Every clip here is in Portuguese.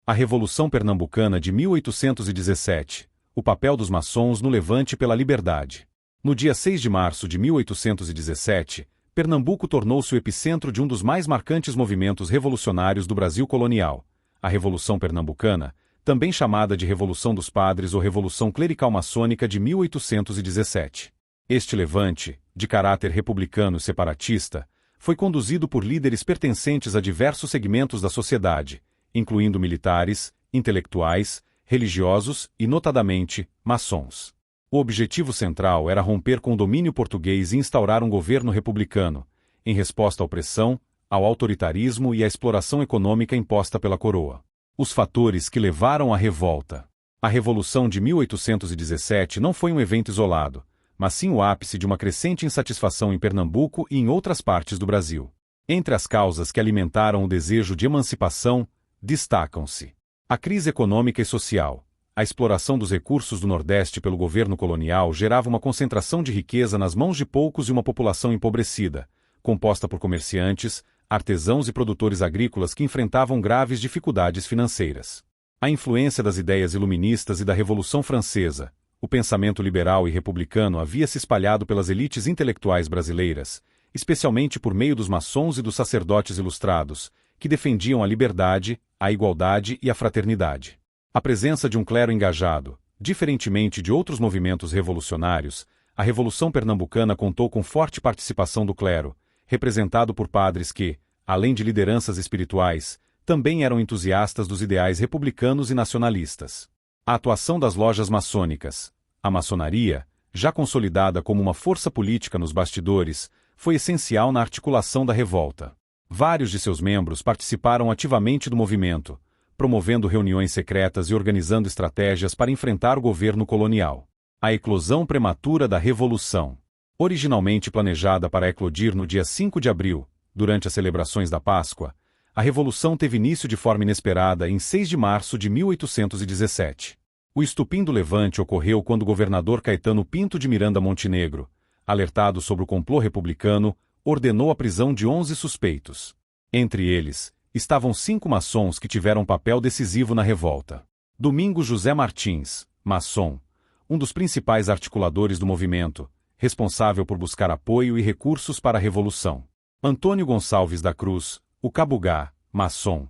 A Revolução Pernambucana de 1817. O papel dos maçons no levante pela liberdade. No dia 6 de março de 1817, Pernambuco tornou-se o epicentro de um dos mais marcantes movimentos revolucionários do Brasil colonial, a Revolução Pernambucana, também chamada de Revolução dos Padres ou Revolução Clerical Maçônica de 1817. Este levante, de caráter republicano e separatista, foi conduzido por líderes pertencentes a diversos segmentos da sociedade, incluindo militares, intelectuais, religiosos e, notadamente, maçons. O objetivo central era romper com o domínio português e instaurar um governo republicano, em resposta à opressão, ao autoritarismo e à exploração econômica imposta pela coroa. Os fatores que levaram à revolta. A Revolução de 1817 não foi um evento isolado, mas sim o ápice de uma crescente insatisfação em Pernambuco e em outras partes do Brasil. Entre as causas que alimentaram o desejo de emancipação, destacam-se a crise econômica e social. A exploração dos recursos do Nordeste pelo governo colonial gerava uma concentração de riqueza nas mãos de poucos e uma população empobrecida, composta por comerciantes, artesãos e produtores agrícolas que enfrentavam graves dificuldades financeiras. A influência das ideias iluministas e da Revolução Francesa. O pensamento liberal e republicano havia se espalhado pelas elites intelectuais brasileiras, especialmente por meio dos maçons e dos sacerdotes ilustrados, que defendiam a liberdade, a igualdade e a fraternidade. A presença de um clero engajado, diferentemente de outros movimentos revolucionários, a Revolução Pernambucana contou com forte participação do clero, representado por padres que, além de lideranças espirituais, também eram entusiastas dos ideais republicanos e nacionalistas. A atuação das lojas maçônicas. A maçonaria, já consolidada como uma força política nos bastidores, foi essencial na articulação da revolta. Vários de seus membros participaram ativamente do movimento, promovendo reuniões secretas e organizando estratégias para enfrentar o governo colonial. A eclosão prematura da Revolução. Originalmente planejada para eclodir no dia 5 de abril, durante as celebrações da Páscoa, a Revolução teve início de forma inesperada em 6 de março de 1817. O estupim do levante ocorreu quando o governador Caetano Pinto de Miranda Montenegro, alertado sobre o complô republicano, ordenou a prisão de 11 suspeitos. Entre eles, estavam 5 maçons que tiveram papel decisivo na revolta. Domingos José Martins, maçom, um dos principais articuladores do movimento, responsável por buscar apoio e recursos para a Revolução. Antônio Gonçalves da Cruz, o Cabugá, maçom,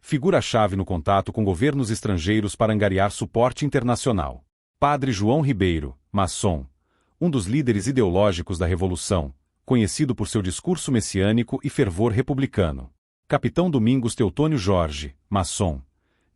figura-chave no contato com governos estrangeiros para angariar suporte internacional. Padre João Ribeiro, maçom, um dos líderes ideológicos da Revolução, conhecido por seu discurso messiânico e fervor republicano. Capitão Domingos Teutônio Jorge, maçom,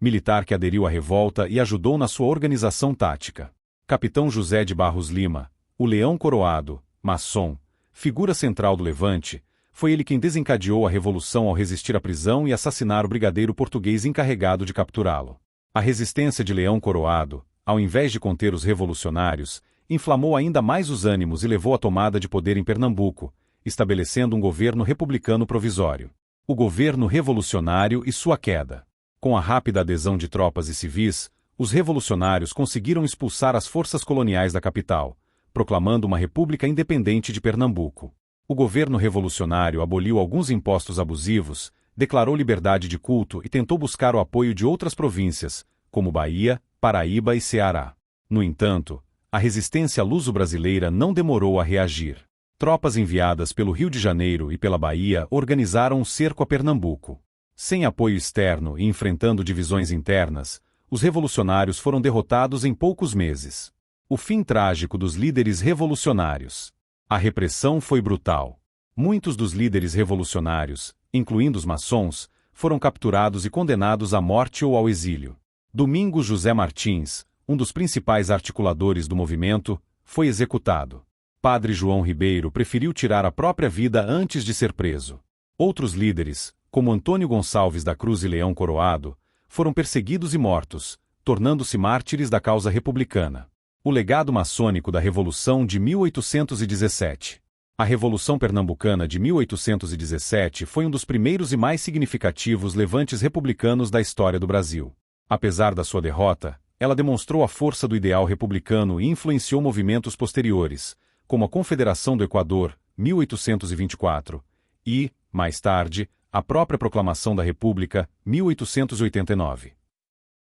militar que aderiu à revolta e ajudou na sua organização tática. Capitão José de Barros Lima, o Leão Coroado, maçom, figura central do levante, foi ele quem desencadeou a revolução ao resistir à prisão e assassinar o brigadeiro português encarregado de capturá-lo. A resistência de Leão Coroado, ao invés de conter os revolucionários, inflamou ainda mais os ânimos e levou à tomada de poder em Pernambuco, estabelecendo um governo republicano provisório. O governo revolucionário e sua queda. Com a rápida adesão de tropas e civis, os revolucionários conseguiram expulsar as forças coloniais da capital, proclamando uma república independente de Pernambuco. O governo revolucionário aboliu alguns impostos abusivos, declarou liberdade de culto e tentou buscar o apoio de outras províncias, como Bahia, Paraíba e Ceará. No entanto, a resistência luso-brasileira não demorou a reagir. Tropas enviadas pelo Rio de Janeiro e pela Bahia organizaram um cerco a Pernambuco. Sem apoio externo e enfrentando divisões internas, os revolucionários foram derrotados em poucos meses. O fim trágico dos líderes revolucionários. A repressão foi brutal. Muitos dos líderes revolucionários, incluindo os maçons, foram capturados e condenados à morte ou ao exílio. Domingos José Martins, um dos principais articuladores do movimento, foi executado. Padre João Ribeiro preferiu tirar a própria vida antes de ser preso. Outros líderes, como Antônio Gonçalves da Cruz e Leão Coroado, foram perseguidos e mortos, tornando-se mártires da causa republicana. O legado maçônico da Revolução de 1817. A Revolução Pernambucana de 1817 foi um dos primeiros e mais significativos levantes republicanos da história do Brasil. Apesar da sua derrota, ela demonstrou a força do ideal republicano e influenciou movimentos posteriores, como a Confederação do Equador, 1824, e, mais tarde, a própria Proclamação da República, 1889.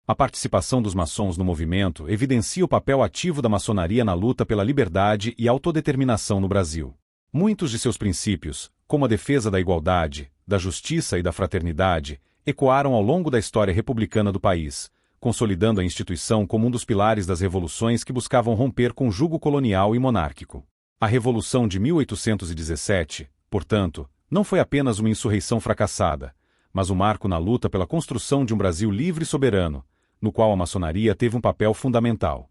A participação dos maçons no movimento evidencia o papel ativo da maçonaria na luta pela liberdade e autodeterminação no Brasil. Muitos de seus princípios, como a defesa da igualdade, da justiça e da fraternidade, ecoaram ao longo da história republicana do país, consolidando a instituição como um dos pilares das revoluções que buscavam romper com o jugo colonial e monárquico. A Revolução de 1817, portanto, não foi apenas uma insurreição fracassada, mas um marco na luta pela construção de um Brasil livre e soberano, no qual a maçonaria teve um papel fundamental.